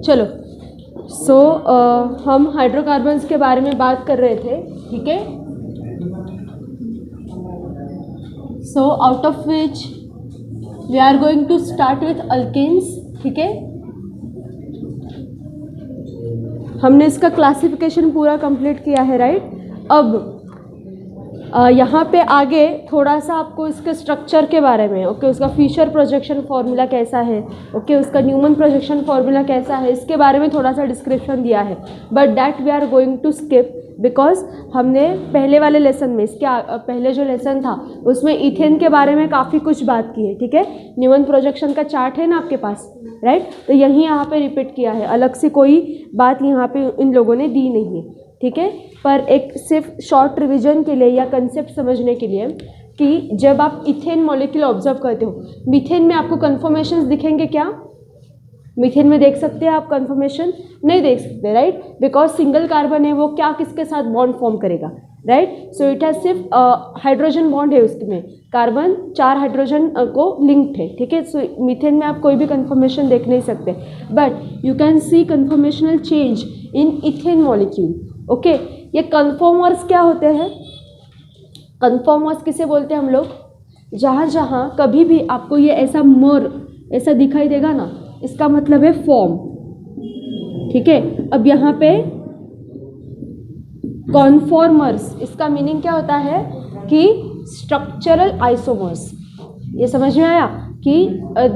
चलो हम हाइड्रोकार्बन्स के बारे में बात कर रहे थे, ठीक है। So out of which we are going to start with alkanes, ठीक है। हमने इसका क्लासिफिकेशन पूरा कंप्लीट किया है, राइट। अब यहाँ पे आगे थोड़ा सा आपको इसके स्ट्रक्चर के बारे में, ओके, उसका फिशर प्रोजेक्शन फॉर्मूला कैसा है, ओके, उसका न्यूमन प्रोजेक्शन फॉर्मूला कैसा है, इसके बारे में थोड़ा सा डिस्क्रिप्शन दिया है, but that we are going to skip because हमने पहले वाले लेसन में, इसके पहले जो लेसन था उसमें इथेन के बारे में काफ़ी कुछ बात की है, ठीक है। न्यूमन प्रोजेक्शन का चार्ट है ना आपके पास, राइट। तो यही यहाँ पे रिपीट किया है, अलग से कोई बात यहाँ पे इन लोगों ने दी नहीं है, ठीक है। पर एक सिर्फ शॉर्ट रिवीजन के लिए या कंसेप्ट समझने के लिए कि जब आप इथेन मॉलिक्यूल ऑब्जर्व करते हो, मीथेन में आपको कन्फर्मेशंस दिखेंगे क्या? मीथेन में देख सकते हैं आप कन्फर्मेशन? नहीं देख सकते, राइट, बिकॉज सिंगल कार्बन है, वो क्या किसके साथ बॉन्ड फॉर्म करेगा, राइट। सो इट हैज सिर्फ हाइड्रोजन बॉन्ड है, उसमें कार्बन 4 हाइड्रोजन को लिंक्ड है, ठीक है। सो मीथेन में आप कोई भी कन्फर्मेशन देख नहीं सकते, but you can see conformational change in ethane molecule, okay. ये कन्फर्मर्स क्या होते हैं? कन्फर्मर्स किसे बोलते हैं हम लोग? जहाँ जहाँ कभी भी आपको ये ऐसा मोर ऐसा दिखाई देगा ना, इसका मतलब है फॉर्म, ठीक है। अब यहाँ पे कॉन्फॉर्मर्स, इसका मीनिंग क्या होता है कि स्ट्रक्चरल आइसोमर्स। ये समझ में आया कि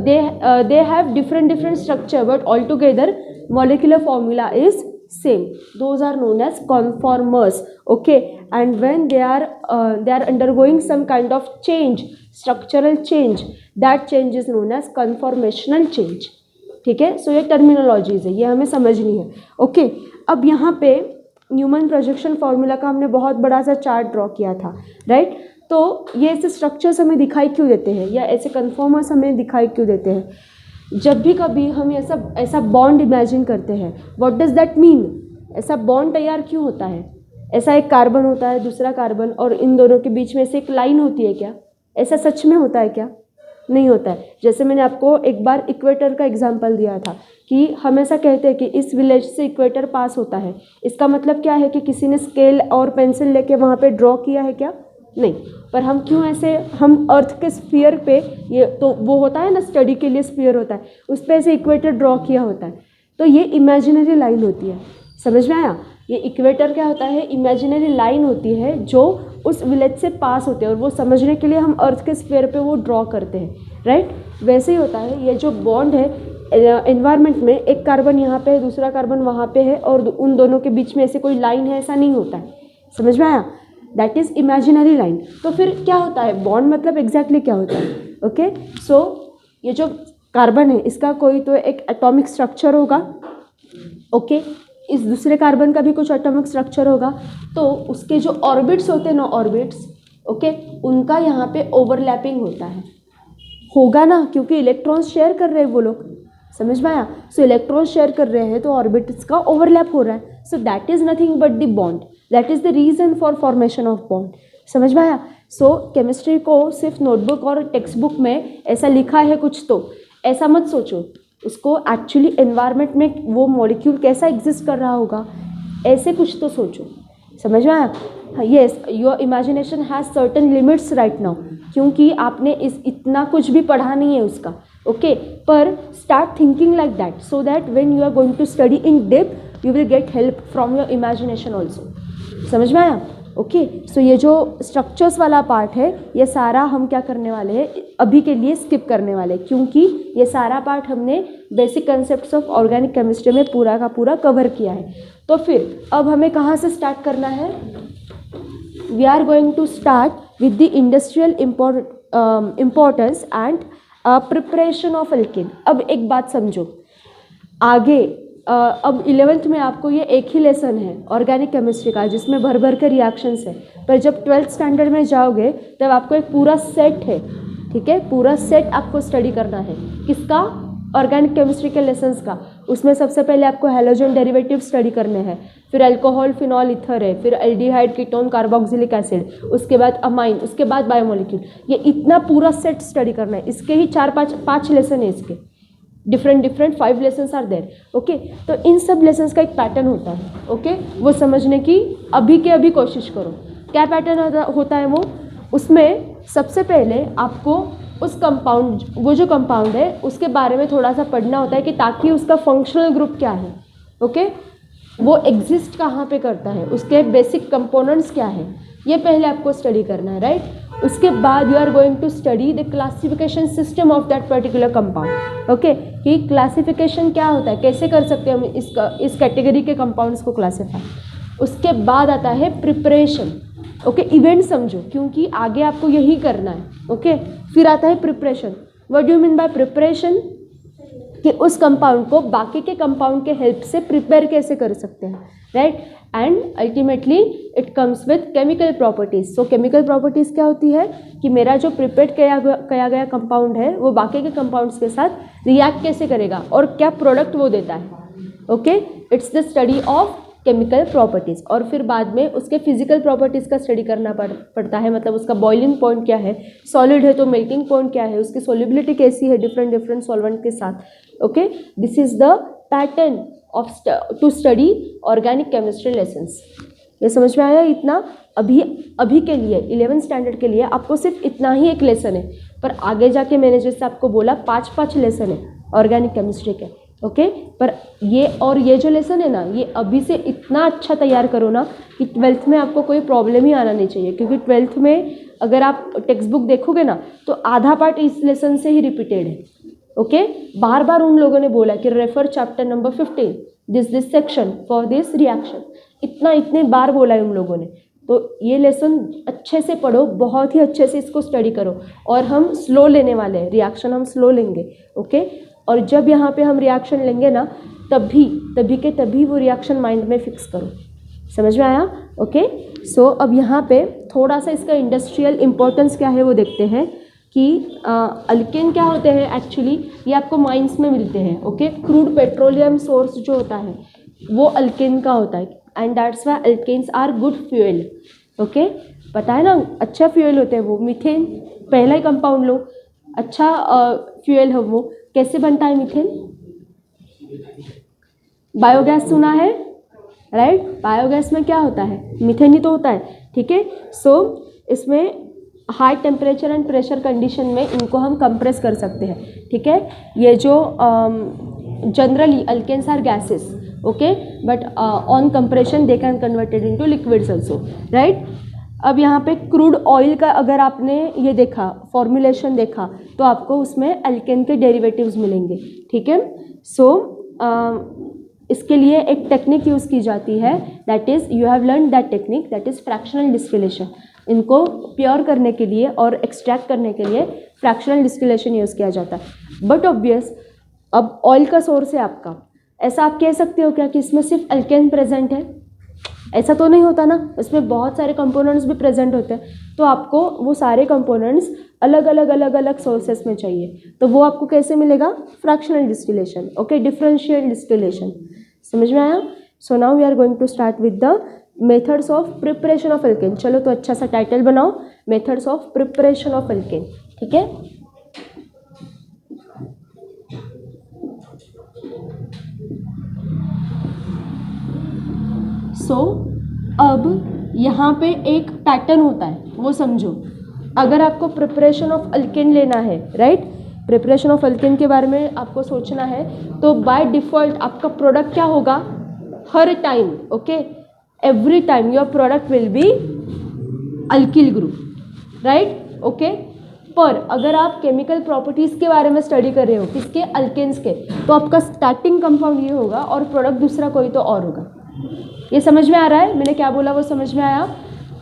they have different structure but all together molecular formula is same. Those are known as conformers, okay. And when they are undergoing some kind of change, structural change, that change is known as conformational change, ठीक है। सो ये terminologies है, ये हमें समझनी है, okay. अब यहाँ पे न्यूमन प्रोजेक्शन फॉर्मूला का हमने बहुत बड़ा सा चार्ट ड्रॉ किया था, राइट। तो ये ऐसे स्ट्रक्चर्स हमें दिखाई क्यों देते हैं, या ऐसे कन्फॉर्मर्स हमें दिखाई क्यों देते हैं? जब भी कभी हम ऐसा बॉन्ड इमेजिन करते हैं, व्हाट डज दैट मीन? ऐसा बॉन्ड तैयार क्यों होता है? ऐसा एक कार्बन होता है, दूसरा कार्बन, और इन दोनों के बीच में से एक लाइन होती है क्या? ऐसा सच में होता है क्या? नहीं होता है। जैसे मैंने आपको एक बार इक्वेटर का एग्जांपल दिया था कि हम ऐसा कहते हैं कि इस विलेज से इक्वेटर पास होता है, इसका मतलब क्या है कि किसी ने स्केल और पेंसिल लेके वहाँ पे ड्रॉ किया है क्या? नहीं। पर हम क्यों ऐसे, हम अर्थ के स्फीयर पे, ये तो वो होता है ना, स्टडी के लिए स्फीयर होता है, उस पर ऐसे इक्वेटर ड्रॉ किया होता है, तो ये इमेजिनरी लाइन होती है। समझ में आया? ये इक्वेटर क्या होता है? इमेजिनरी लाइन होती है जो उस विलेज से पास होते हैं, और वो समझने के लिए हम अर्थ के स्फीयर पे वो ड्रॉ करते हैं, राइट। वैसे ही होता है ये जो बॉन्ड है एनवायरनमेंट में, एक कार्बन यहाँ पे है, दूसरा कार्बन वहाँ पे है, और उन दोनों के बीच में ऐसे कोई लाइन है, ऐसा नहीं होता है। समझ में आया? That is imaginary line. तो फिर क्या होता है बॉन्ड, मतलब एग्जैक्टली क्या होता है? ओके, सो ये जो कार्बन है इसका कोई तो एक एटॉमिक स्ट्रक्चर होगा, ओके। इस दूसरे कार्बन का भी कुछ एटॉमिक स्ट्रक्चर होगा, तो उसके जो ऑर्बिट्स होते हैं ना, ऑर्बिट्स, ओके, उनका यहाँ पे ओवरलैपिंग होता है, होगा ना, क्योंकि इलेक्ट्रॉन्स शेयर कर रहे हैं वो लोग। समझ में आया? सो इलेक्ट्रॉन्स शेयर कर रहे हैं तो ऑर्बिट्स का ओवरलैप हो रहा है। So that is nothing but the bond, that is the reason for formation of bond. समझ में आया? सो केमिस्ट्री को सिर्फ नोटबुक और टेक्स्ट बुक में ऐसा लिखा है कुछ, तो ऐसा मत सोचो, उसको एक्चुअली एनवायरनमेंट में वो मॉलिक्यूल कैसा एग्जिस्ट कर रहा होगा, ऐसे कुछ तो सोचो। समझ में आया? Yes, your imagination has certain limits right now, क्योंकि आपने इतना कुछ भी पढ़ा नहीं है उसका, ओके। पर start thinking like that, so that when you are going to study in depth you will get help from your imagination also. समझ में आया? ओके, सो ये जो स्ट्रक्चर्स वाला पार्ट है, ये सारा हम क्या करने वाले हैं, अभी के लिए स्किप करने वाले हैं, क्योंकि ये सारा पार्ट हमने basic concepts of organic chemistry में पूरा का पूरा कवर किया है। तो फिर अब हमें कहाँ से स्टार्ट करना है? We are going to start with the industrial importance and preparation of alkane. अब एक बात समझो, आगे अब 11th में आपको ये एक ही लेसन है ऑर्गेनिक केमिस्ट्री का, जिसमें भर भर के रिएक्शंस है, पर जब 12th स्टैंडर्ड में जाओगे तब आपको एक पूरा सेट है, ठीक है, पूरा सेट आपको स्टडी करना है। किसका? ऑर्गेनिक केमिस्ट्री के लेसन्स का। उसमें सबसे पहले आपको हैलोजन डेरिवेटिव स्टडी करने हैं, फिर अल्कोहल फिनॉल ईथर है, फिर एल्डिहाइड कीटोन कार्बोक्सिलिक एसिड, उसके बाद अमाइन, उसके बाद बायोमोलिक्यूल। ये इतना पूरा सेट स्टडी करना है। इसके ही 4-5 लेसन है इसके, different 5 lessons are there. Okay, तो इन सब लेसन्स का एक पैटर्न होता है। ओके, वो समझने की अभी के अभी कोशिश करो। क्या पैटर्न होता है वो? उसमें सबसे पहले आपको उस कंपाउंड, वो जो कंपाउंड है उसके बारे में थोड़ा सा पढ़ना होता है कि ताकि उसका फंक्शनल ग्रुप क्या है। ओके, वो एग्जिस्ट कहाँ पे करता है, उसके बेसिक कंपोनेंट्स क्या है, ये पहले आपको स्टडी करना है, राइट। उसके बाद you are going to study the classification system of that particular compound. Okay, कि क्लासिफिकेशन क्या होता है, कैसे कर सकते हैं हम इस कैटेगरी के कंपाउंड्स को क्लासीफाई। उसके बाद आता है प्रिपरेशन। ओके, इवेंट समझो क्योंकि आगे आपको यही करना है। ओके, फिर आता है preparation. What do you mean by preparation? कि उस कंपाउंड को बाकी के कंपाउंड के हेल्प से प्रिपेयर कैसे कर सकते हैं, right. And ultimately it comes with chemical properties. So chemical properties क्या होती है कि मेरा जो प्रिपेयर किया गया कंपाउंड है वो बाकी के कंपाउंड्स के साथ रिएक्ट कैसे करेगा और क्या प्रोडक्ट वो देता है। Okay, it's the study of chemical properties. और फिर बाद में उसके फिजिकल प्रॉपर्टीज़ का स्टडी करना पड़ता है, मतलब उसका बॉइलिंग पॉइंट क्या है, सॉलिड है तो मेल्टिंग पॉइंट क्या है, उसकी सोल्युबिलिटी कैसी है डिफरेंट सॉल्वेंट के साथ। Okay, this is the pattern of to study organic chemistry lessons. ये समझ में आया? इतना अभी के लिए 11th स्टैंडर्ड के लिए आपको सिर्फ इतना ही एक लेसन है, पर आगे जाके मैंने जैसे आपको बोला 5 लेसन है ऑर्गेनिक केमिस्ट्री के। ओके, पर ये जो लेसन है ना, ये अभी से इतना अच्छा तैयार करो ना कि 12th में आपको कोई प्रॉब्लम ही आना नहीं चाहिए। क्योंकि 12th में अगर आप टेक्स्ट बुक देखोगे ना तो आधा पार्ट इस लेसन से ही रिपीटेड है। ओके, बार बार उन लोगों ने बोला कि refer chapter number 15 this section for this reaction, इतने बार बोला है उन लोगों ने। तो ये लेसन अच्छे से पढ़ो, बहुत ही अच्छे से इसको स्टडी करो। और हम स्लो लेने वाले हैं, रिएक्शन हम स्लो लेंगे। ओके, और जब यहाँ पे हम रिएक्शन लेंगे ना तभी वो रिएक्शन माइंड में फिक्स करो। समझ में आया? ओके, सो अब यहाँ पे थोड़ा सा इसका इंडस्ट्रियल इम्पोर्टेंस क्या है वो देखते हैं कि अल्केन क्या होते हैं एक्चुअली। ये आपको माइंस में मिलते हैं। ओके, क्रूड पेट्रोलियम सोर्स जो होता है वो अल्केन का होता है and that's why alkanes are good fuel. Okay, पता है ना, अच्छा फ्यूल होते हैं वो। मीथेन पहला ही कंपाउंड लो, अच्छा फ्यूल है वो। कैसे बनता है मीथेन? बायोगैस सुना है, राइट। बायोगैस में क्या होता है? मीथेन ही तो होता है। ठीक है, सो इसमें high temperature and pressure condition में इनको हम कंप्रेस कर सकते हैं। ठीक है, ये जो generally alkanes are gases, okay, but on compression they can converted into liquids also, right. अब यहाँ पे क्रूड ऑयल का अगर आपने ये देखा, फॉर्मुलेशन देखा, तो आपको उसमें अल्केन के डेरिवेटिव्स मिलेंगे। ठीक है, सो इसके लिए एक टेक्निक यूज़ की जाती है, that is you have learn that technique, that is fractional distillation. इनको प्योर करने के लिए और एक्सट्रैक्ट करने के लिए फ्रैक्शनल डिस्टिलेशन यूज़ किया जाता है। बट ऑब्वियस अब ऑयल का सोर्स है आपका, ऐसा आप कह सकते हो क्या कि इसमें सिर्फ अल्केन प्रेजेंट है? ऐसा तो नहीं होता ना, इसमें बहुत सारे कंपोनेंट्स भी प्रेजेंट होते हैं। तो आपको वो सारे कंपोनेंट्स अलग अलग सोर्सेस में चाहिए, तो वो आपको कैसे मिलेगा? Fractional distillation. Okay, differential distillation. समझ में आया? So now we are going to start with the methods of preparation of alkane. चलो तो अच्छा सा टाइटल बनाओ, methods of preparation of alkane. ठीक है, सो अब यहाँ पे एक पैटर्न होता है, वो समझो। अगर आपको प्रिपरेशन ऑफ अल्केन लेना है, राइट, प्रिपरेशन ऑफ अल्केन के बारे में आपको सोचना है, तो बाय डिफ़ॉल्ट आपका प्रोडक्ट क्या होगा? हर time, okay, every time your product will be alkyl group, right. Okay, पर अगर आप केमिकल प्रॉपर्टीज़ के बारे में स्टडी कर रहे हो, किसके? अल्केन्स के, तो आपका स्टार्टिंग कंपाउंड ये होगा और प्रोडक्ट दूसरा कोई तो और होगा। ये समझ में आ रहा है? मैंने क्या बोला वो समझ में आया?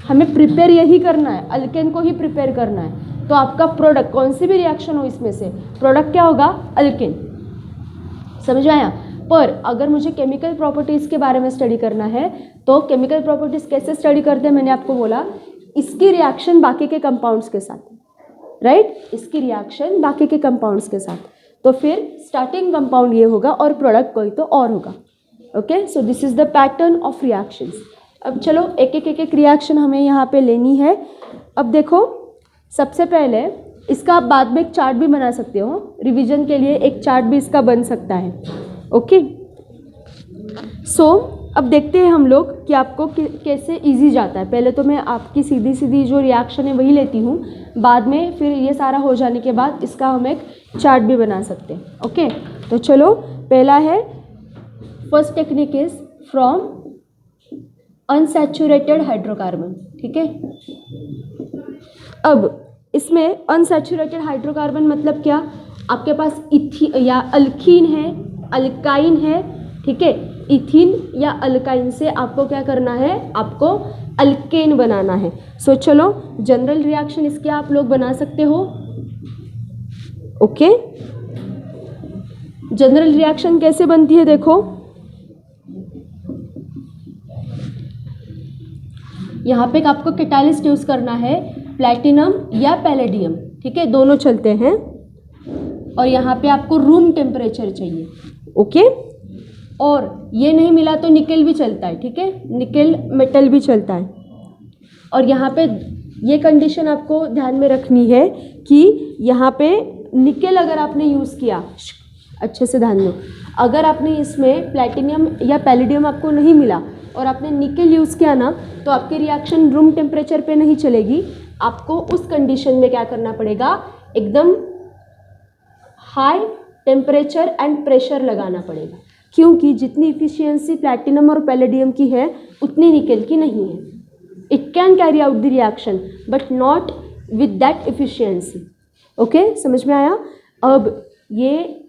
हमें प्रिपेयर यही करना है, अल्केन को ही प्रिपेयर करना है। तो आपका प्रोडक्ट कौन सी भी रिएक्शन हो इसमें से, प्रोडक्ट क्या होगा? अल्केन। समझ में आया? पर अगर मुझे केमिकल प्रॉपर्टीज़ के बारे में स्टडी करना है, तो केमिकल प्रॉपर्टीज़ कैसे स्टडी करते हैं? मैंने आपको बोला, इसकी रिएक्शन बाकी के कंपाउंड्स के साथ, राइट, इसकी रिएक्शन बाकी के कंपाउंड्स के साथ। तो फिर स्टार्टिंग कंपाउंड ये होगा और प्रोडक्ट कोई तो और होगा। Okay, so this is the pattern of reactions. अब चलो एक एक रिएक्शन हमें यहाँ पे लेनी है। अब देखो, सबसे पहले इसका आप बाद में एक चार्ट भी बना सकते हो, रिवीजन के लिए एक चार्ट भी इसका बन सकता है। ओके, सो अब देखते हैं हम लोग कि आपको कैसे इजी जाता है। पहले तो मैं आपकी सीधी सीधी जो रिएक्शन है वही लेती हूँ, बाद में फिर ये सारा हो जाने के बाद इसका हम एक चार्ट भी बना सकते हैं। ओके, तो चलो, पहला है, first technique is from unsaturated hydrocarbon. ठीक है, अब इसमें अनसैचुरेटेड हाइड्रोकार्बन मतलब क्या, आपके पास इथीन या अल्कीन है, अल्काइन है। ठीक है, इथीन या अल्काइन से आपको क्या करना है, आपको अल्केन बनाना है। सो चलो, जनरल रिएक्शन इसके आप लोग बना सकते हो। ओके, जनरल रिएक्शन कैसे बनती है, देखो यहाँ पे आपको कैटालिस्ट यूज करना है, प्लैटिनम या पैलेडियम। ठीक है, दोनों चलते हैं, और यहाँ पे आपको रूम टेम्परेचर चाहिए। ओके, और ये नहीं मिला तो निकेल भी चलता है। ठीक है, निकेल मेटल भी चलता है। और यहाँ पे ये कंडीशन आपको ध्यान में रखनी है कि यहाँ पे निकेल अगर आपने यूज़ किया, अच्छे से ध्यान दो, अगर आपने इसमें प्लैटिनम या पैलेडियम आपको नहीं मिला और आपने निकेल यूज़ किया ना, तो आपकी रिएक्शन रूम टेम्परेचर पे नहीं चलेगी। आपको उस कंडीशन में क्या करना पड़ेगा, एकदम हाई टेम्परेचर एंड प्रेशर लगाना पड़ेगा, क्योंकि जितनी इफिशियंसी प्लैटिनम और पैलेडियम की है उतनी निकेल की नहीं है। It can carry out the reaction but not with that efficiency. Okay, समझ में आया। अब ये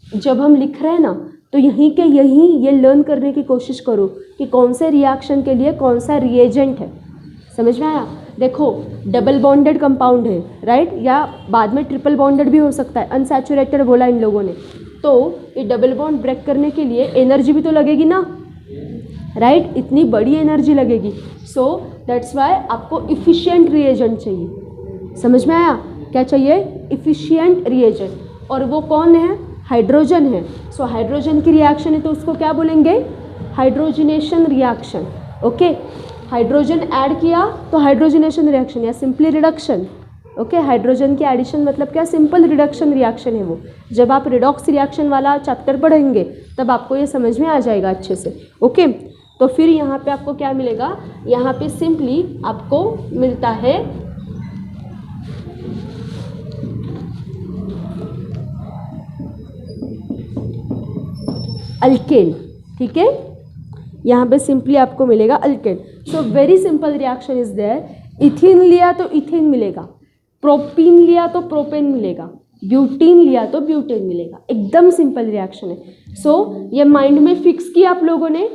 जब हम लिख रहे हैं ना, तो यहीं के यहीं ये लर्न करने की कोशिश करो कि कौन से रिएक्शन के लिए कौन सा रिएजेंट है। समझ में आया। देखो, डबल बॉन्डेड कंपाउंड है, राइट, या बाद में ट्रिपल बॉन्डेड भी हो सकता है। अनसैचुरेटेड बोला इन लोगों ने, तो ये डबल बॉन्ड ब्रेक करने के लिए एनर्जी भी तो लगेगी ना, राइट, इतनी बड़ी एनर्जी लगेगी। सो दैट्स वाई आपको इफिशिएंट रिएजेंट चाहिए। समझ में आया, क्या चाहिए, इफिशिएंट रिएजेंट। और वो कौन है, हाइड्रोजन है। सो हाइड्रोजन की रिएक्शन है तो उसको क्या बोलेंगे, hydrogenation reaction. Okay, hydrogen add किया तो हाइड्रोजनेशन रिएक्शन या सिंपली रिडक्शन। ओके, हाइड्रोजन की एडिशन मतलब क्या, सिंपल रिडक्शन रिएक्शन है वो। जब आप रिडॉक्स रिएक्शन वाला चैप्टर पढ़ेंगे तब आपको ये समझ में आ जाएगा अच्छे से। ओके, तो फिर यहाँ पे आपको क्या मिलेगा, यहाँ पे सिंपली आपको मिलता है अल्केन। ठीक है, यहाँ पे सिंपली आपको मिलेगा alkane. So very simple reaction is there. Ethene लिया तो इथेन मिलेगा, प्रोपीन लिया तो प्रोपेन मिलेगा, ब्यूटीन लिया तो ब्यूटेन मिलेगा। एकदम सिंपल रिएक्शन है। सो ये माइंड में फिक्स किया आप लोगों ने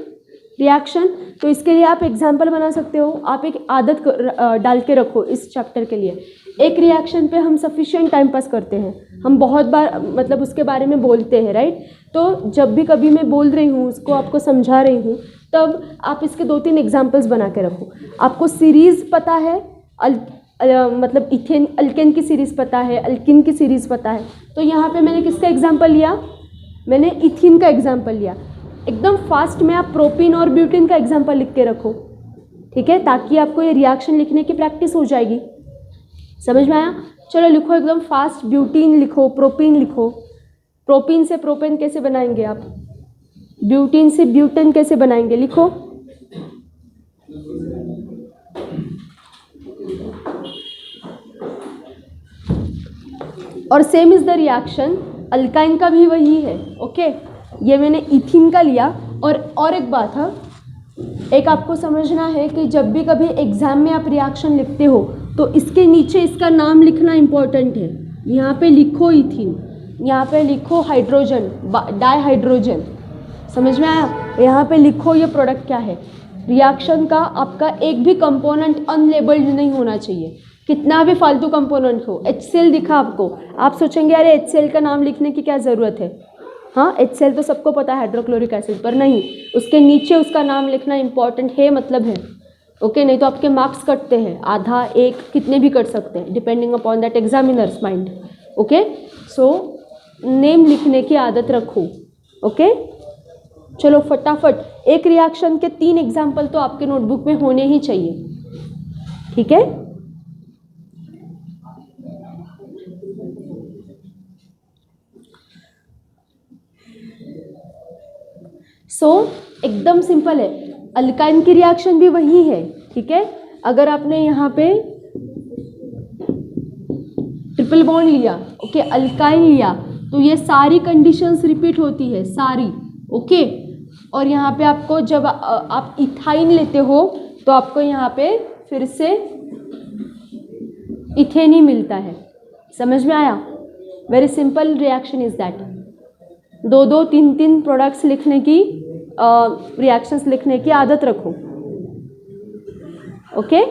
रिएक्शन, तो इसके लिए आप एग्जाम्पल बना सकते हो। आप एक आदत डाल के रखो इस चैप्टर के लिए। एक रिएक्शन पे हम सफिशिएंट टाइम पास करते हैं, हम बहुत बार मतलब उसके बारे में बोलते हैं, राइट। तो जब भी कभी मैं बोल रही हूँ, उसको आपको समझा रही हूँ, तब आप इसके 2-3 एग्जाम्पल्स बना के रखो। आपको सीरीज़ पता है, मतलब इथेन अल्केन की सीरीज़ पता है, अल्किन की सीरीज़ पता है। तो यहाँ पे मैंने किसका एग्जाम्पल लिया, मैंने इथीन का एग्जाम्पल लिया। एकदम फास्ट में आप प्रोपीन और ब्यूटेन का एग्जाम्पल लिख के रखो। ठीक है, ताकि आपको ये रिएक्शन लिखने की प्रैक्टिस हो जाएगी। समझ में आया। चलो लिखो एकदम फास्ट, ब्यूटीन लिखो, प्रोपीन लिखो। प्रोपीन से प्रोपेन कैसे बनाएंगे आप, ब्यूटीन से ब्यूटेन कैसे बनाएंगे, लिखो। और same is the reaction, alkyne का भी वही है। ओके, ये मैंने इथीन का लिया। और एक बात है, एक आपको समझना है कि जब भी कभी एग्जाम में आप रिएक्शन लिखते हो तो इसके नीचे इसका नाम लिखना इम्पोर्टेंट है। यहाँ पे लिखो इथीन, यहाँ पे लिखो हाइड्रोजन, डाइहाइड्रोजन। समझ में आया। यहाँ पे लिखो ये प्रोडक्ट क्या है। रिएक्शन का आपका एक भी कंपोनेंट अनलेबल्ड नहीं होना चाहिए, कितना भी फालतू कंपोनेंट हो। HCl दिखा आपको, आप सोचेंगे अरे HCl का नाम लिखने की क्या ज़रूरत है। हाँ, HCl तो सबको पता है, हाइड्रोक्लोरिक एसिड, पर नहीं, उसके नीचे उसका नाम लिखना इंपॉर्टेंट है, मतलब है। ओके, नहीं तो आपके मार्क्स कटते हैं, आधा एक कितने भी कट सकते हैं, depending upon that examiners mind. Okay, so name लिखने की आदत रखो। ओके, चलो फटाफट एक रिएक्शन के 3 एग्जाम्पल तो आपके नोटबुक में होने ही चाहिए, ठीक है। एकदम सिंपल है, अल्काइन की रिएक्शन भी वही है, ठीक है। अगर आपने यहाँ पे ट्रिपल बॉन्ड लिया, ओके, अल्काइन लिया, तो ये सारी कंडीशंस रिपीट होती है, सारी, ओके। और यहाँ पे आपको जब आप इथाइन लेते हो तो आपको यहाँ पे फिर से इथेन ही मिलता है, समझ में आया। Very simple reaction is that. 2-2, 3-3 products लिखने की, रिएक्शंस लिखने की आदत रखो, ओके।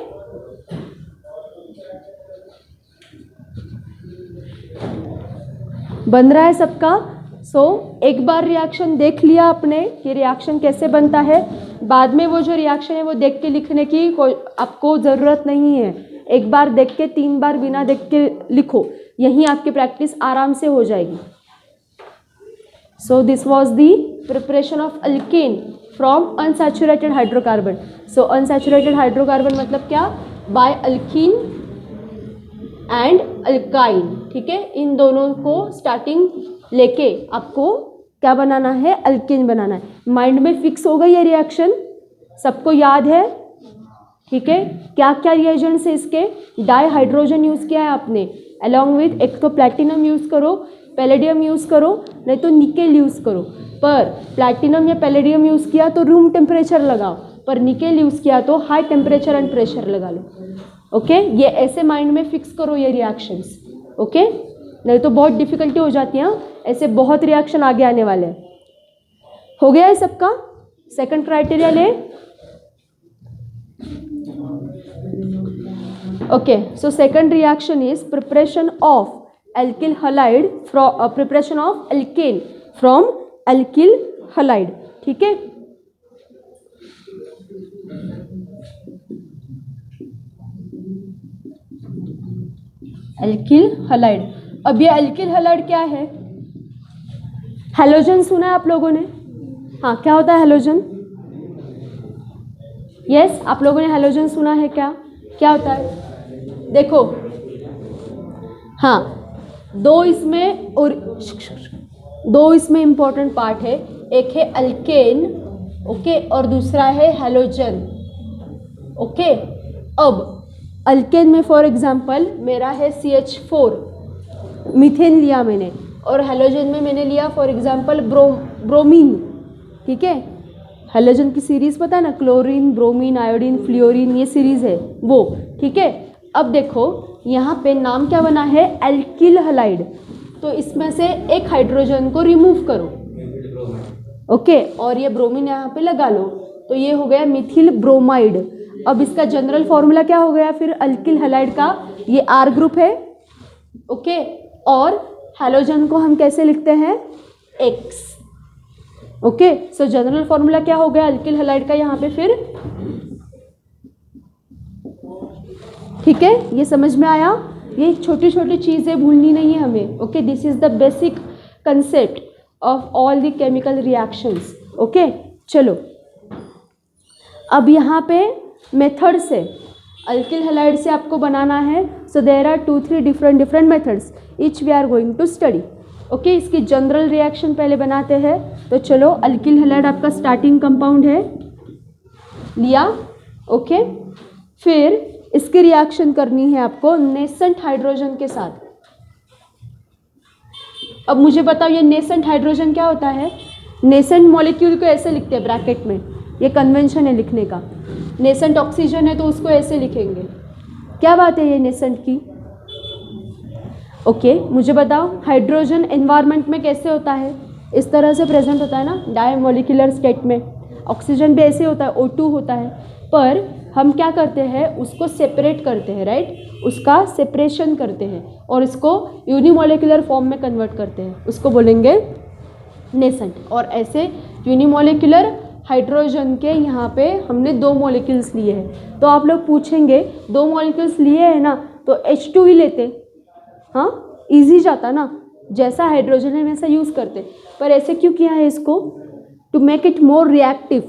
बन रहा है सबका। एक बार रिएक्शन देख लिया आपने कि रिएक्शन कैसे बनता है, बाद में वो जो रिएक्शन है वो देख के लिखने की आपको ज़रूरत नहीं है। एक बार देख के 3 बार बिना देख के लिखो, यहीं आपकी प्रैक्टिस आराम से हो जाएगी। This was the preparation of alkane from unsaturated hydrocarbon. Unsaturated hydrocarbon मतलब क्या, बाय अल्कीन एंड अल्काइन, ठीक है। इन दोनों को स्टार्टिंग लेके आपको क्या बनाना है, अल्केन बनाना है। माइंड में फिक्स हो गई ये रिएक्शन, सबको याद है, ठीक है। क्या क्या रिएजेंट्स है इसके, डाई हाइड्रोजन यूज़ किया है आपने, अलॉन्ग विथ एक तो प्लैटिनम यूज़ करो, पैलेडियम यूज़ करो, नहीं तो निकेल यूज़ करो। पर प्लैटिनम या पैलेडियम यूज़ किया तो रूम टेम्परेचर लगाओ, पर निकेल यूज़ किया तो हाई टेम्परेचर एंड प्रेशर लगा लो, ओके। ये ऐसे माइंड में फिक्स करो ये रिएक्शंस, ओके। नहीं तो बहुत डिफिकल्टी हो जाती है, ऐसे बहुत रिएक्शन आगे आने वाले हैं। हो गया है सबका। सेकंड क्राइटेरिया ले, okay. Second reaction is preparation of alkyl halide from preparation of alkane from alkyl halide, ठीक है। Alkyl halide. अब ये एल्किल हलाइड क्या है, हेलोजन सुना है आप लोगों ने, हाँ, क्या होता है हेलोजन, यस, आप लोगों ने हेलोजन सुना है, क्या होता है, देखो, हाँ, दो इसमें इंपॉर्टेंट पार्ट है, एक है अल्केन, ओके, और दूसरा है हेलोजन, ओके। अब अल्केन में फॉर एग्जांपल मेरा है CH4, मीथेन लिया मैंने, और हेलोजन में मैंने लिया फॉर एग्जांपल ब्रोमीन, ठीक है। हेलोजन की सीरीज पता है ना, क्लोरीन, ब्रोमीन, आयोडीन, फ्लोरीन, ये सीरीज है वो, ठीक है। अब देखो यहाँ पे नाम क्या बना है, एल्किल हलाइड, तो इसमें से एक हाइड्रोजन को रिमूव करो, ओके, और ये ब्रोमीन यहाँ पे लगा लो, तो ये हो गया मिथिल ब्रोमाइड। अब इसका जनरल फॉर्मूला क्या हो गया फिर अल्किल हलाइड का, ये R ग्रुप है, ओके, और हेलोजन को हम कैसे लिखते हैं, X, ओके। जनरल फॉर्मूला क्या हो गया अल्किल हलाइड का यहाँ पे फिर, ठीक है। ये समझ में आया, ये छोटी छोटी चीज़ें भूलनी नहीं है हमें, okay. This is the basic concept of all the chemical reactions, okay. चलो अब यहाँ पे मेथड से अल्किल हलाइड से आपको बनाना है, so there are 2-3 different methods, each we are going to study, okay. इसकी जनरल रिएक्शन पहले बनाते हैं, तो चलो अल्किल हलाइड आपका स्टार्टिंग कंपाउंड है, लिया, ओके। फिर इसकी रिएक्शन करनी है आपको नेसेंट हाइड्रोजन के साथ। अब मुझे बताओ ये नेसेंट हाइड्रोजन क्या होता है, नेसेंट मॉलिक्यूल को ऐसे लिखते हैं ब्रैकेट में, ये कन्वेंशन है लिखने का। नेसेंट ऑक्सीजन है तो उसको ऐसे लिखेंगे, क्या बात है ये नेसेंट की, ओके। मुझे बताओ हाइड्रोजन एनवायरनमेंट में कैसे होता है, इस तरह से प्रेजेंट होता है ना, डायमोलिकुलर स्टेट में। ऑक्सीजन भी ऐसे होता है, O2 होता है, पर हम क्या करते हैं, उसको सेपरेट करते हैं, राइट, उसका सेपरेशन करते हैं और इसको यूनिमोलिकुलर फॉर्म में कन्वर्ट करते हैं, उसको बोलेंगे नेसेंट। और ऐसे यूनिमोलिकुलर हाइड्रोजन के यहाँ पे हमने 2 मॉलिक्यूल्स लिए हैं, तो आप लोग पूछेंगे 2 मॉलिक्यूल्स लिए हैं ना, तो H2 ही लेते, हाँ, इजी जाता ना, जैसा हाइड्रोजन है वैसा यूज़ करते, पर ऐसे क्यों किया है इसको, to make it more reactive.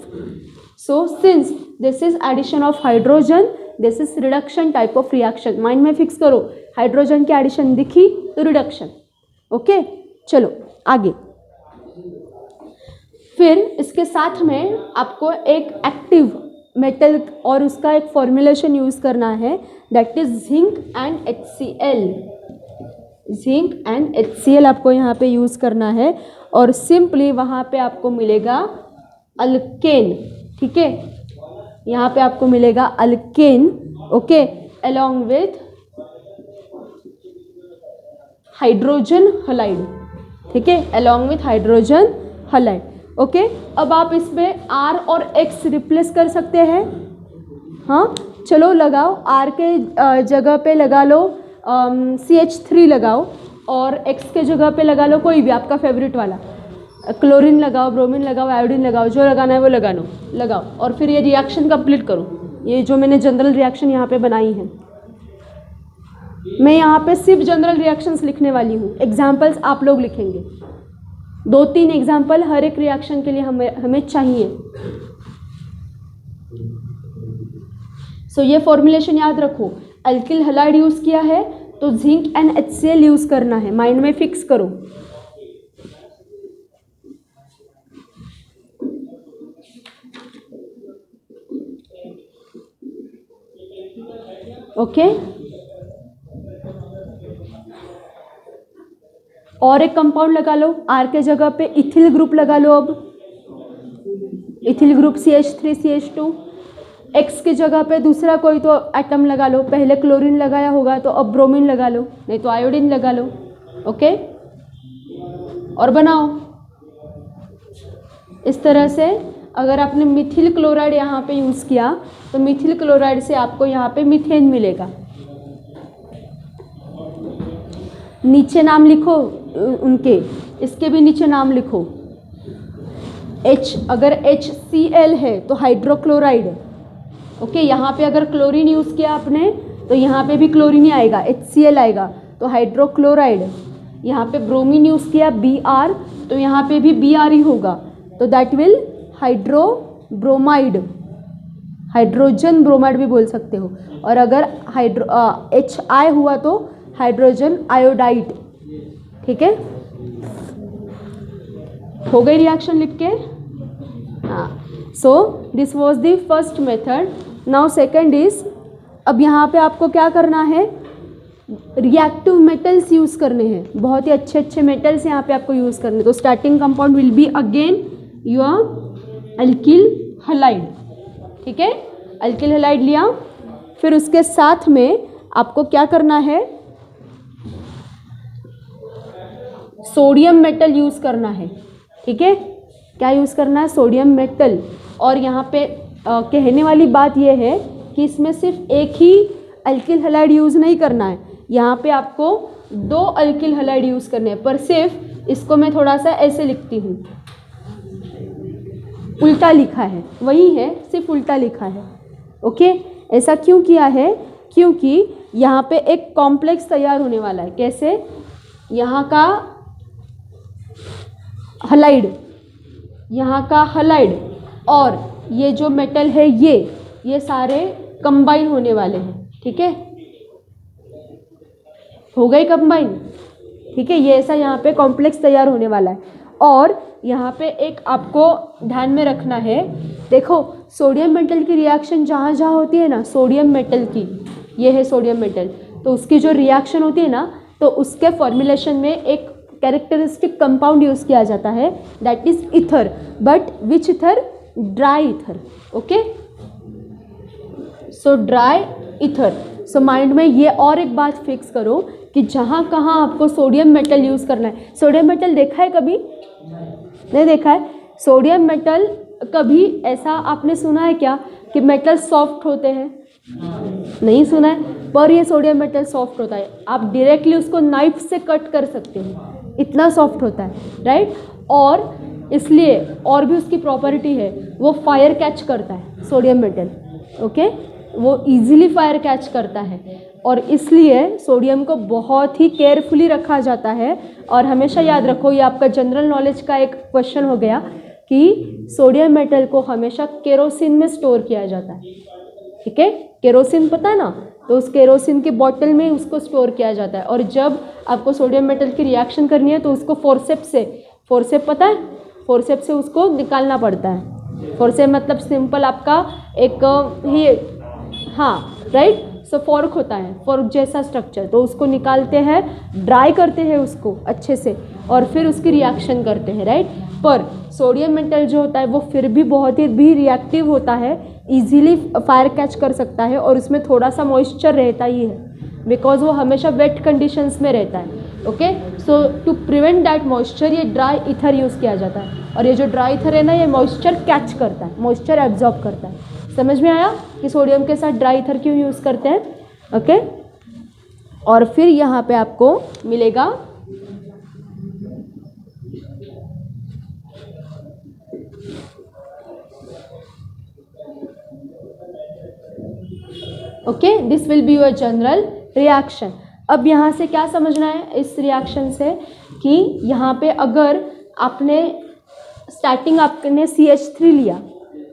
So since this is addition of hydrogen, this is reduction type of reaction. Mind में फिक्स करो, हाइड्रोजन की एडिशन दिखी तो रिडक्शन. ओके, चलो आगे. फिर इसके साथ में आपको एक एक्टिव मेटल और उसका एक फॉर्मुलेशन यूज़ करना है, that is zinc and HCl. Zinc and HCl आपको यहाँ पे यूज़ करना है और सिंपली वहाँ पे आपको मिलेगा अल्केन. ठीक है, यहाँ पे आपको मिलेगा alkane. Okay, along with hydrogen halide. ठीक है, along with hydrogen halide. Okay, अब आप इसमें R और X रिप्लेस कर सकते हैं. हाँ, चलो लगाओ, R के जगह पे लगा लो CH3 लगाओ और X के जगह पे लगा लो कोई भी आपका फेवरेट वाला. क्लोरीन लगाओ, ब्रोमीन लगाओ, आयोडीन लगाओ, जो लगाना है वो लगाओ और फिर ये रिएक्शन कंप्लीट करो. ये जो मैंने जनरल रिएक्शन यहाँ पे बनाई है, मैं यहाँ पे सिर्फ जनरल रिएक्शंस लिखने वाली हूँ. एग्जाम्पल्स आप लोग लिखेंगे. 2-3 एग्जाम्पल हर एक रिएक्शन के लिए हमें चाहिए. सो ये फॉर्मुलेशन याद रखो. अल्किल हलाइड यूज़ किया है तो जिंक एंड HCl यूज़ करना है. माइंड में फिक्स करो. ओके, और एक कंपाउंड लगा लो. R के जगह पे इथिल ग्रुप लगा लो. अब ethyl group CH3 CH2. X की जगह पे दूसरा कोई तो एटम लगा लो. पहले क्लोरीन लगाया होगा तो अब ब्रोमीन लगा लो, नहीं तो आयोडीन लगा लो. ओके, और बनाओ इस तरह से. अगर आपने मिथिल क्लोराइड यहाँ पे यूज़ किया तो मिथिल क्लोराइड से आपको यहाँ पे मीथेन मिलेगा. नीचे नाम लिखो उनके, इसके भी नीचे नाम लिखो. अगर HCl है तो हाइड्रोक्लोराइड. ओके, यहाँ पे अगर क्लोरीन यूज़ किया आपने तो यहाँ पे भी क्लोरीन ही आएगा, HCl आएगा तो हाइड्रोक्लोराइड. यहाँ पे ब्रोमीन यूज़ किया Br तो यहाँ पे भी Br ही होगा, तो that will hydrobromide. Hydrogen bromide भी बोल सकते हो. और अगर HI हुआ तो हाइड्रोजन आयोडाइड. ठीक है, हो गई रिएक्शन लिख के. हाँ, so this was the first method. Now second is, अब यहाँ पे आपको क्या करना है, रिएक्टिव मेटल्स यूज़ करने हैं. बहुत ही अच्छे अच्छे मेटल्स यहाँ पे आपको यूज़ करने. तो starting compound will be again your alkyl halide. ठीक है, अल्किल हलाइड लिया. फिर उसके साथ में आपको क्या करना है, सोडियम मेटल यूज़ करना है. ठीक है, क्या यूज़ करना है, सोडियम मेटल. और यहाँ पे कहने वाली बात यह है कि इसमें सिर्फ एक ही अल्किल हलाइड यूज़ नहीं करना है. यहाँ पे आपको 2 अल्किल हलाइड यूज़ करने हैं. पर सिर्फ इसको मैं थोड़ा सा ऐसे लिखती हूँ, उल्टा लिखा है, वही है सिर्फ उल्टा लिखा है. ओके, ऐसा क्यों किया है, क्योंकि यहाँ पे एक कॉम्प्लेक्स तैयार होने वाला है. कैसे, यहाँ का हलाइड, यहाँ का हलाइड और ये जो मेटल है ये सारे कंबाइन होने वाले हैं. ठीक है, हो गई कंबाइन. ठीक है, ये ऐसा यहाँ पे कॉम्प्लेक्स तैयार होने वाला है. और यहाँ पे एक आपको ध्यान में रखना है, देखो सोडियम मेटल की रिएक्शन जहाँ जहाँ होती है ना, सोडियम मेटल की, ये है सोडियम मेटल, तो उसकी जो रिएक्शन होती है ना, तो उसके फॉर्मुलेशन में एक कैरेक्टरिस्टिक कंपाउंड यूज़ किया जाता है, that is ether. But which ether, dry ether. Okay, so dry ether. So mind में ये और एक बात फिक्स करो कि जहाँ कहाँ आपको सोडियम मेटल यूज़ करना है. सोडियम मेटल देखा है कभी, नहीं देखा है. सोडियम मेटल कभी ऐसा आपने सुना है क्या कि मेटल सॉफ्ट होते हैं, नहीं सुना है. पर ये सोडियम मेटल सॉफ्ट होता है. आप डायरेक्टली उसको नाइफ से कट कर सकते हो, इतना सॉफ्ट होता है, राइट. और इसलिए और भी उसकी प्रॉपर्टी है, वो फायर कैच करता है सोडियम मेटल. ओके, वो इजीली फायर कैच करता है और इसलिए सोडियम को बहुत ही केयरफुली रखा जाता है. और हमेशा याद रखो, ये आपका जनरल नॉलेज का एक क्वेश्चन हो गया कि सोडियम मेटल को हमेशा केरोसिन में स्टोर किया जाता है। ठीक है, केरोसिन पता है ना, तो उस केरोसिन की बॉटल में उसको स्टोर किया जाता है। और जब आपको सोडियम मेटल की रिएक्शन करनी है तो उसको फोर्सेप पता है, फोर्सेप से उसको निकालना पड़ता है। फोर्सेप मतलब सिंपल आपका एक ही, हाँ राइट, सो फोर्क होता है, फोर्क जैसा स्ट्रक्चर, तो उसको निकालते हैं, ड्राई करते हैं उसको अच्छे से और फिर उसकी रिएक्शन करते हैं, राइट। पर सोडियम मेटल जो होता है वो फिर भी बहुत ही भी रिएक्टिव होता है, इजीली फायर कैच कर सकता है और उसमें थोड़ा सा मॉइस्चर रहता ही है, बिकॉज वो हमेशा वेट कंडीशंस में रहता है। Okay, so to prevent that moisture ये ड्राई ईथर यूज़ किया जाता है, और ये जो ड्राई ईथर है ना, ये मॉइस्चर कैच करता है, मॉइस्चर एब्जॉर्ब करता है। समझ में आया कि सोडियम के साथ ड्राई ईथर क्यों यूज़ करते हैं। ओके, और फिर यहाँ पे आपको मिलेगा okay, this will be your general reaction. अब यहाँ से क्या समझना है इस रिएक्शन से कि यहाँ पे अगर आपने स्टार्टिंग आपने CH3 लिया,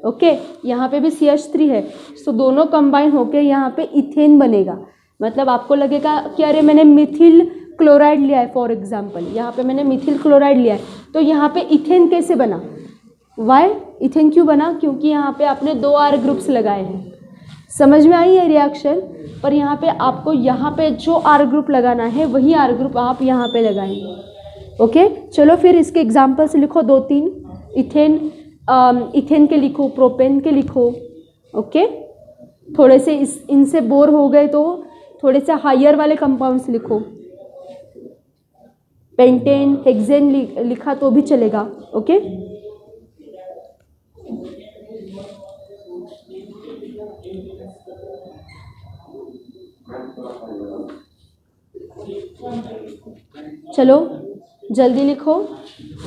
ओके, यहाँ पे भी CH3 है, सो दोनों कंबाइन होके यहाँ पे इथेन बनेगा। मतलब आपको लगेगा कि अरे मैंने मिथिल क्लोराइड लिया है, फॉर एग्जांपल यहाँ पे मैंने मिथिल क्लोराइड लिया है, तो यहाँ पे इथेन कैसे बना, वाई इथेन क्यों बना, क्योंकि यहाँ पे आपने 2 R ग्रुप्स लगाए हैं। समझ में आई है रिएक्शन। पर यहाँ पे आपको यहाँ पे जो R ग्रुप लगाना है वही R ग्रुप आप यहाँ पे लगाएंगे। ओके, चलो फिर इसके एग्जाम्पल्स लिखो 2-3, इथेन के लिखो, प्रोपेन के लिखो। ओके, थोड़े से इनसे बोर हो गए तो थोड़े से हायर वाले कंपाउंड्स लिखो, पेंटेन, हेक्सेन लिखा तो भी चलेगा। ओके, चलो जल्दी लिखो।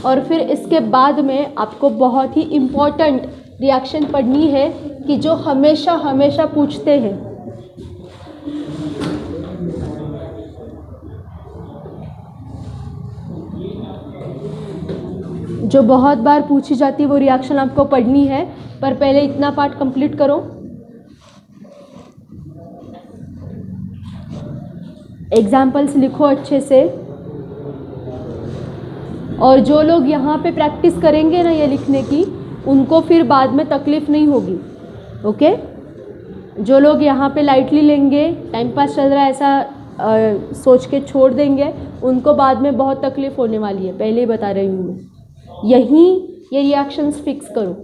और फिर इसके बाद में आपको बहुत ही इम्पोर्टेंट रिएक्शन पढ़नी है कि जो हमेशा हमेशा पूछते हैं, जो बहुत बार पूछी जाती है वो रिएक्शन आपको पढ़नी है। पर पहले इतना पार्ट कंप्लीट करो। एग्जाम्पल्स लिखो अच्छे से, और जो लोग यहाँ पे प्रैक्टिस करेंगे ना ये लिखने की, उनको फिर बाद में तकलीफ नहीं होगी। ओके, जो लोग यहाँ पे लाइटली लेंगे, टाइम पास चल रहा है ऐसा सोच के छोड़ देंगे, उनको बाद में बहुत तकलीफ होने वाली है, पहले ही बता रही हूँ मैं। यहीं ये रिएक्शंस फिक्स करो।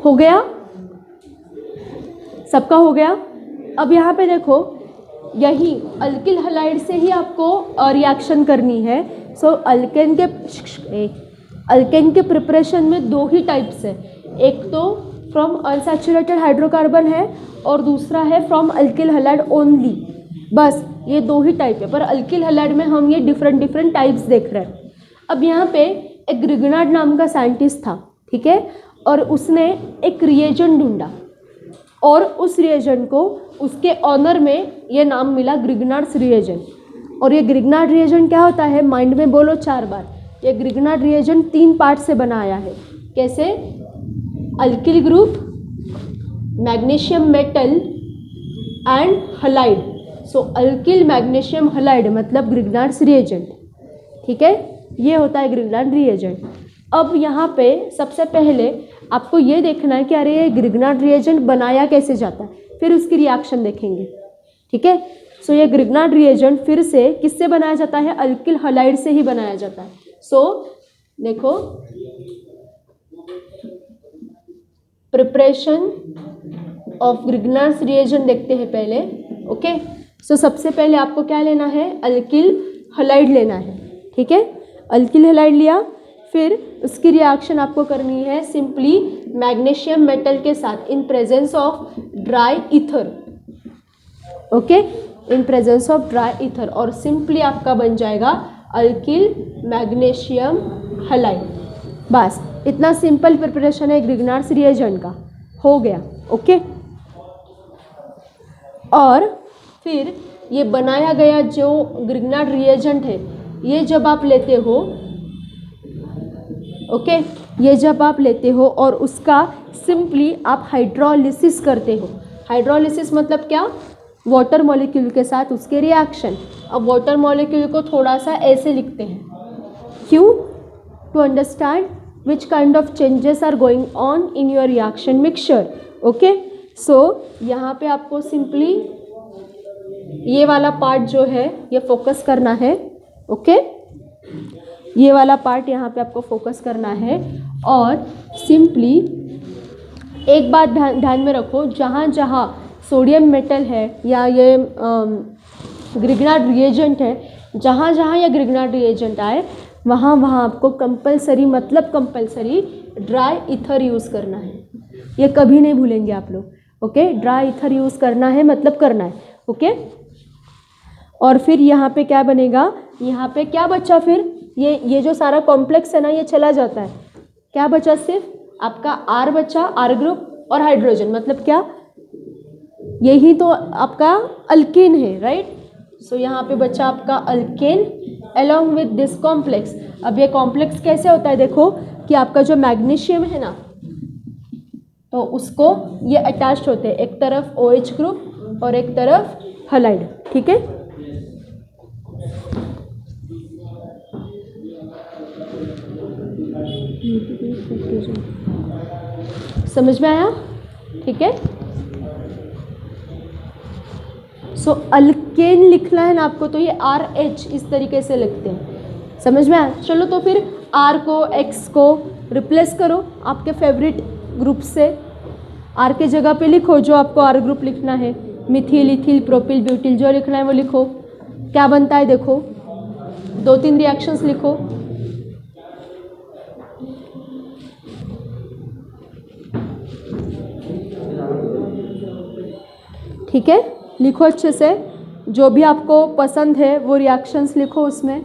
हो गया, सबका हो गया। अब यहाँ पे देखो, यही अल्किल हलाइड से ही आपको रिएक्शन करनी है। सो अल्केन के प्रिपरेशन में 2 ही टाइप्स है, एक तो फ्रॉम अनसैचुरेटेड हाइड्रोकार्बन है और दूसरा है फ्रॉम अल्किल हलाइड ओनली। बस ये 2 ही टाइप है, पर अल्किल हलाइड में हम ये डिफरेंट टाइप्स देख रहे हैं। अब यहाँ पे एक ग्रिग्नार्ड नाम का साइंटिस्ट था, ठीक है, और उसने एक रिएजेंट ढूंढा और उस रिएजेंट को उसके ऑनर में ये नाम मिला, ग्रिग्नार्ड्स रिएजेंट। और ये ग्रिग्नार्ड रिएजेंट क्या होता है, माइंड में बोलो 4 बार। ये ग्रिग्नार्ड रिएजेंट 3 पार्ट से बना आया है। कैसे, alkyl group, magnesium metal and halide. So alkyl magnesium halide मतलब ग्रिग्नार्ड्स रिएजेंट, ठीक है, ये होता है ग्रिग्नार्ड रिएजेंट। अब यहाँ पे सबसे पहले आपको ये देखना है कि अरे ये ग्रिग्नार्ड रिएजेंट बनाया कैसे जाता है, फिर उसकी रिएक्शन देखेंगे, ठीक है। सो ये ग्रिग्नार्ड रिएजेंट फिर से किससे बनाया जाता है, अल्किल हलाइड से ही बनाया जाता है। सो देखो, प्रिपरेशन ऑफ ग्रिग्नार्ड्स रिएजेंट देखते हैं पहले। ओके, सो सबसे पहले आपको क्या लेना है, अल्किल हलाइड लेना है, ठीक है। अल्किल हलाइड लिया, फिर उसकी रिएक्शन आपको करनी है सिंपली मैग्नीशियम मेटल के साथ in presence of dry ether, okay, in presence of dry ether, और सिंपली आपका बन जाएगा अल्किल मैग्नीशियम हैलाइड। बस इतना सिंपल प्रिपरेशन है ग्रिग्नार्ड्स रिएजेंट का, हो गया, ओके। और फिर ये बनाया गया जो ग्रिग्नार्ड रिएजेंट है, ये जब आप लेते हो, ओके, ये जब आप लेते हो और उसका सिंपली आप हाइड्रोलिसिस करते हो। हाइड्रोलिसिस मतलब क्या? वाटर मॉलिक्यूल के साथ उसके रिएक्शन। अब वाटर मॉलिक्यूल को थोड़ा सा ऐसे लिखते हैं, क्यों? To understand which kind of changes are going on in your reaction mixture, okay. So यहाँ पे आपको सिंपली ये वाला पार्ट जो है ये फोकस करना है, ओके, ये वाला पार्ट यहाँ पे आपको फोकस करना है। और सिंपली एक बात ध्यान में रखो, जहाँ जहाँ सोडियम मेटल है या ये ग्रिग्नार्ड रिएजेंट है, जहाँ जहाँ ये ग्रिग्नार्ड रिएजेंट आए वहाँ वहाँ आपको कंपलसरी, मतलब कंपलसरी ड्राई ईथर यूज़ करना है। ये कभी नहीं भूलेंगे आप लोग, ओके। ड्राई ईथर यूज़ करना है, मतलब करना है, ओके। और फिर यहाँ पे क्या बनेगा, यहाँ पे क्या बचा फिर? ये जो सारा कॉम्प्लेक्स है ना, ये चला जाता है। क्या बचा? सिर्फ आपका R बचा, R ग्रुप और हाइड्रोजन, मतलब क्या? यही तो आपका अल्केन है, राइट। सो यहाँ पे बचा आपका alkane along with this complex. अब ये कॉम्प्लेक्स कैसे होता है? देखो कि आपका जो मैग्नीशियम है ना, तो उसको ये अटैच्ड होते हैं, एक तरफ OH ग्रुप और एक तरफ हैलाइड, ठीक है। समझ में आया? ठीक है। सो अल्केन लिखना है ना आपको, तो ये RH इस तरीके से लिखते हैं, समझ में आया? चलो तो फिर R को, X को रिप्लेस करो आपके फेवरेट ग्रुप से। R के जगह पे लिखो जो आपको R ग्रुप लिखना है, मिथिल, इथिल, प्रोपिल, ब्यूटिल, जो लिखना है वो लिखो। क्या बनता है देखो, 2-3 रिएक्शंस लिखो। ठीक है, लिखो अच्छे से, जो भी आपको पसंद है वो रिएक्शंस लिखो उसमें।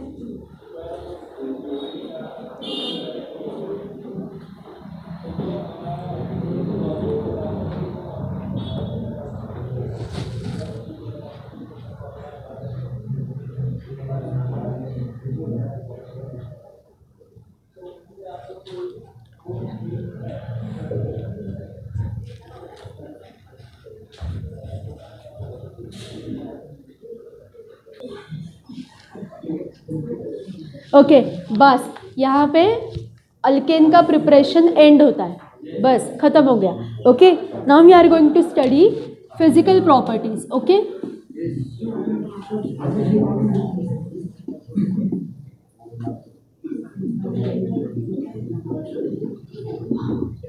ओके, बस यहाँ पे अल्केन का प्रिपरेशन एंड होता है, बस खत्म हो गया। Okay, now we are going to study physical properties, okay.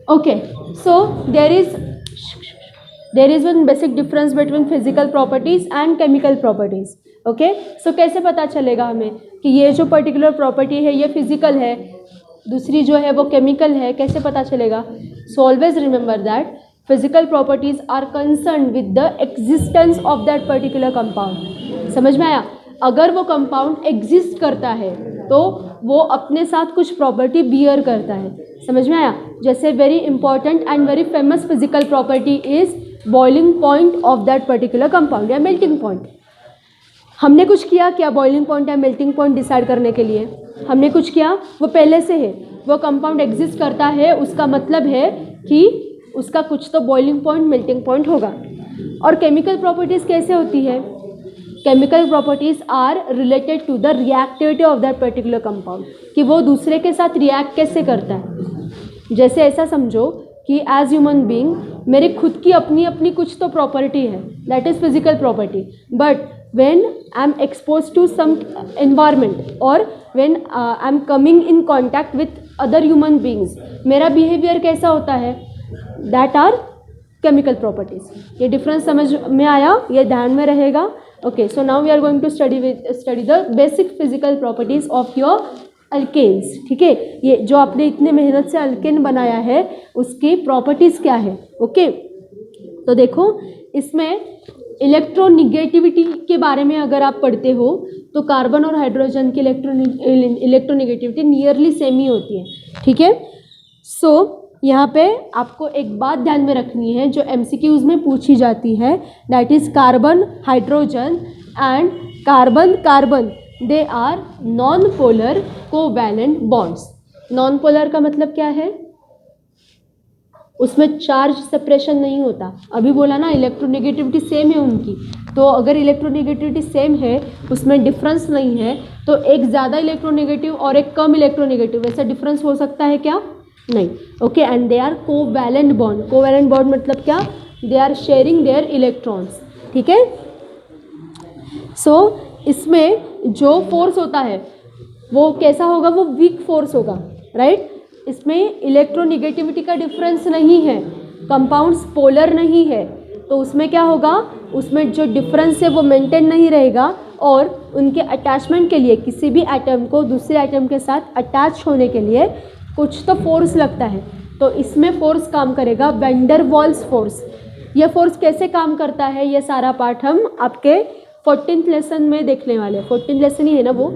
Okay, so there is one basic difference between physical properties and chemical properties. Okay, so कैसे पता चलेगा हमें कि ये जो पर्टिकुलर प्रॉपर्टी है ये फिजिकल है, दूसरी जो है वो केमिकल है? कैसे पता चलेगा? So always remember that physical properties are concern with the existence of that particular compound. समझ में आया? अगर वो कंपाउंड एग्जिस्ट करता है तो वो अपने साथ कुछ प्रॉपर्टी बियर करता है, समझ में आया? जैसे very important and very famous physical property is boiling point of that particular compound या मेल्टिंग पॉइंट। हमने कुछ किया क्या बॉइलिंग पॉइंट या मेल्टिंग पॉइंट डिसाइड करने के लिए? हमने कुछ किया? वो पहले से है, वो कंपाउंड एग्जिस्ट करता है, उसका मतलब है कि उसका कुछ तो बॉइलिंग पॉइंट, मेल्टिंग पॉइंट होगा। और केमिकल प्रॉपर्टीज़ कैसे होती है? Chemical properties are related to the reactivity of that particular compound, कि वो दूसरे के साथ रिएक्ट कैसे करता है। जैसे ऐसा समझो कि एज ह्यूमन बीइंग मेरी खुद की अपनी अपनी कुछ तो प्रॉपर्टी है, that is physical property, but when I am exposed to some environment or when I am coming in contact with other human beings, मेरा behavior कैसा होता है? that are chemical properties. ये difference समझ में आया? ये ध्यान में रहेगा। Okay, so now we are going to study the basic physical properties of your alkanes, ठीक है। ये जो आपने इतने मेहनत से अल्केन बनाया है उसकी प्रॉपर्टीज़ क्या है, ओके। तो देखो इसमें इलेक्ट्रोनिगेटिविटी के बारे में अगर आप पढ़ते हो तो कार्बन और हाइड्रोजन की इलेक्ट्रोनिगेटिविटी नियरली सेम ही होती है, ठीक है। सो यहाँ पे आपको एक बात ध्यान में रखनी है जो MCQs में पूछी जाती है, that is carbon hydrogen and carbon carbon they are non polar covalent bonds. Non polar का मतलब क्या है, उसमें चार्ज सेपरेशन नहीं होता। अभी बोला ना इलेक्ट्रोनेगेटिविटी सेम है उनकी, तो अगर इलेक्ट्रोनेगेटिविटी सेम है उसमें डिफरेंस नहीं है तो एक ज़्यादा इलेक्ट्रोनेगेटिव और एक कम इलेक्ट्रोनेगेटिव ऐसा डिफरेंस हो सकता है क्या, नहीं, okay. And they are covalent bond, covalent bond मतलब क्या, they are sharing their electrons, ठीक है। सो इसमें जो फोर्स होता है वो कैसा होगा, वो वीक फोर्स होगा, राइट। इसमें इलेक्ट्रोनिगेटिविटी का डिफरेंस नहीं है, कंपाउंड्स पोलर नहीं है, तो उसमें क्या होगा, उसमें जो डिफरेंस है वो मेंटेन नहीं रहेगा और उनके अटैचमेंट के लिए किसी भी एटम को दूसरे एटम के साथ अटैच होने के लिए कुछ तो फोर्स लगता है। तो इसमें फोर्स काम करेगा वैन डर वाल्स फोर्स। यह फोर्स कैसे काम करता है ये सारा पार्ट हम आपके 14th लेसन में देखने वाले हैं। 14th लेसन ही है ना वो,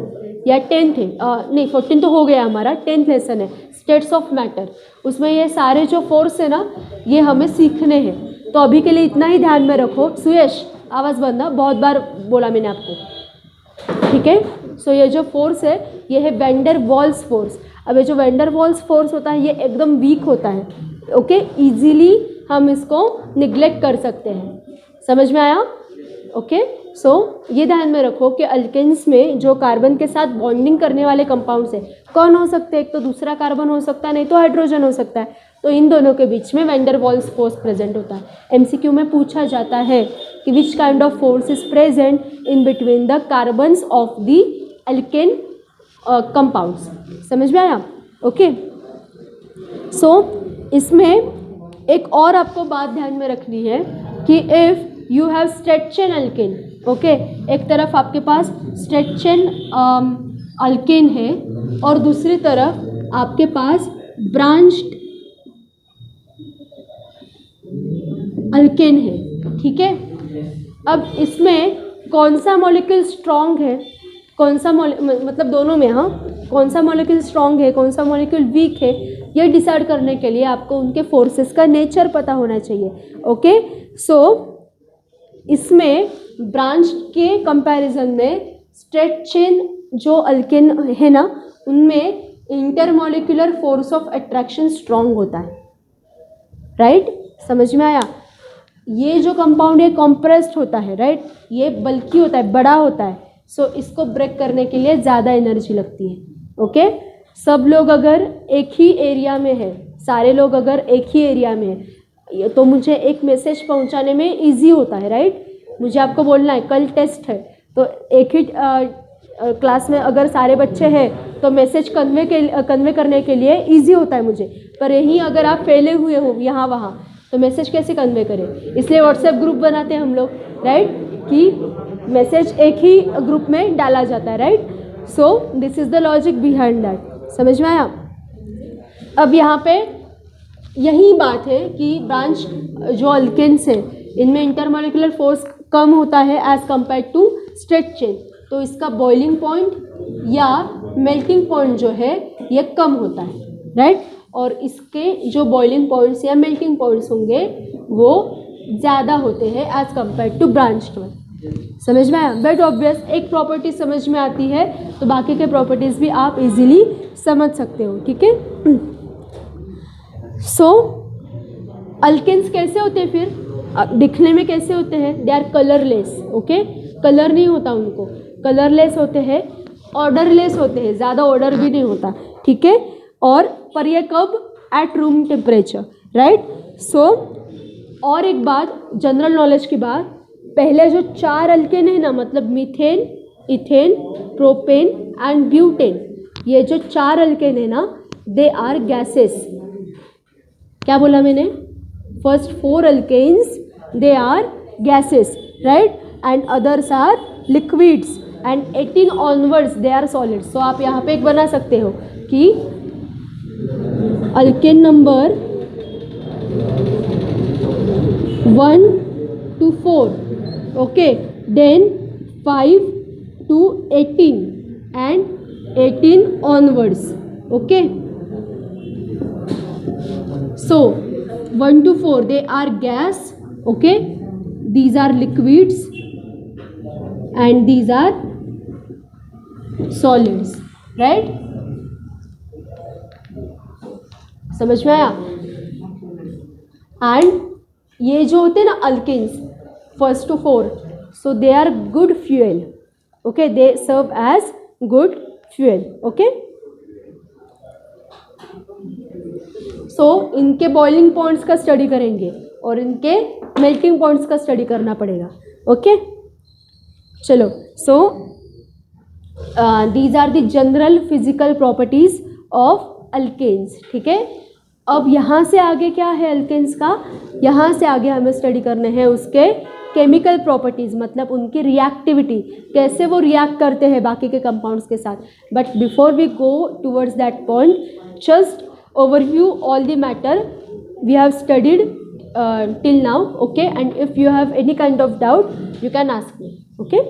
या 10th है, नहीं 14 तो हो गया हमारा, 10th लेसन है स्टेट्स ऑफ मैटर। उसमें ये सारे जो फोर्स है ना ये हमें सीखने हैं, तो अभी के लिए इतना ही ध्यान में रखो। सुयश आवाज़ बंद ना, बहुत बार बोला मैंने आपको, ठीक है। सो ये जो फोर्स है ये है वैन डर वाल्स फोर्स। अब ये जो वैन डर वाल्स फोर्स होता है ये एकदम वीक होता है, ओके, इजीली हम इसको निग्लेक्ट कर सकते हैं, समझ में आया, ओके। सो ये ध्यान में रखो कि अल्केन्स में जो कार्बन के साथ बॉन्डिंग करने वाले कंपाउंड्स है कौन हो सकते हैं, एक तो दूसरा कार्बन हो सकता है, नहीं तो हाइड्रोजन हो सकता है, तो इन दोनों के बीच में van der Waals force present होता है। MCQ में पूछा जाता है कि विच kind of force is present in between the carbons of the alkane compounds, समझ में आया, ओके। सो इसमें एक और आपको बात ध्यान में रखनी है कि if you have straight chain alkane, okay, एक तरफ आपके पास स्ट्रेट चेन अल्केन है और दूसरी तरफ आपके पास ब्रांच्ड अल्केन है, ठीक है। अब इसमें कौन सा मॉलिक्यूल स्ट्रॉन्ग है, कौन सा मतलब दोनों में, हाँ, कौन सा मॉलिक्यूल स्ट्रॉन्ग है कौन सा मॉलिक्यूल वीक है, ये डिसाइड करने के लिए आपको उनके फोर्सेस का नेचर पता होना चाहिए, ओके। सो इसमें ब्रांच के कंपैरिजन में स्ट्रेट चेन जो अल्केन है ना उनमें intermolecular force of attraction strong होता है, राइट, समझ में आया। ये जो कंपाउंड है कॉम्प्रेस्ड होता है, राइट, ये बल्कि होता है, बड़ा होता है, सो इसको ब्रेक करने के लिए ज़्यादा एनर्जी लगती है, ओके। सब लोग अगर एक ही एरिया में है, सारे लोग अगर एक ही एरिया में है तो मुझे एक मैसेज पहुंचाने में इजी होता है, राइट। मुझे आपको बोलना है कल टेस्ट है, तो एक ही क्लास में अगर सारे बच्चे हैं तो मैसेज कन्वे करने के लिए इजी होता है मुझे। पर यहीं अगर आप फैले हुए हो यहाँ वहाँ तो मैसेज कैसे कन्वे करें, इसलिए व्हाट्सएप ग्रुप बनाते हैं हम लोग, राइट, कि मैसेज एक ही ग्रुप में डाला जाता है, right. So this is the logic behind that, समझ में आया। अब यहाँ पे यही बात है कि ब्रांच जो अल्केन्स है इनमें इंटरमॉलिक्यूलर फोर्स कम होता है as compare to straight chain, तो इसका बॉइलिंग पॉइंट या मेल्टिंग पॉइंट जो है ये कम होता है, राइट। और इसके जो बॉइलिंग पॉइंट्स या मेल्टिंग पॉइंट्स होंगे वो ज़्यादा होते हैं as compare to branched one, समझ में आया। बट ऑब्वियस एक प्रॉपर्टी समझ में आती है तो बाकी के प्रॉपर्टीज़ भी आप इजीली समझ सकते हो, ठीक है। सो अल्केन्स कैसे होते हैं, फिर दिखने में कैसे होते हैं, they are colourless, okay, colour नहीं होता उनको, कलरलेस होते हैं, ऑर्डरलेस होते हैं, ज़्यादा ऑर्डर भी नहीं होता, ठीक है। और पर ये कब, एट रूम टेम्परेचर, राइट। सो और एक बात जनरल नॉलेज की बात, पहले जो 4 अल्केन है ना, मतलब methane, ethane, propane and butane, ये जो 4 अल्केन है ना दे आर गैसेस। क्या बोला मैंने, first 4 alkanes they are gases, right, and others are liquids. And 18 onwards they are solid. So आप यहाँ पे एक बना सकते हो कि alkane number 1 to 4, okay, then 5 to 18 and 18 onwards, okay. So 1 to 4 they are gas, okay, these are liquids and these are solids, right? समझ में आया? एंड ये जो होते हैं ना alkanes 1 to 4, so they are good fuel, okay, they serve as good fuel, okay. So इनके boiling points का स्टडी करेंगे और इनके मेल्टिंग पॉइंट्स का स्टडी करना पड़ेगा, ओके. चलो, so these are the general physical properties of alkanes, ठीक है. अब यहाँ से आगे क्या है अल्केन्स का, यहाँ से आगे हमें स्टडी करने हैं उसके केमिकल प्रॉपर्टीज़, मतलब उनकी रिएक्टिविटी, कैसे वो रिएक्ट करते हैं बाकी के कंपाउंड्स के साथ. But before we go towards that point, just overview all the matter we have studied till now, okay, and if you have any kind of doubt you can ask me, okay.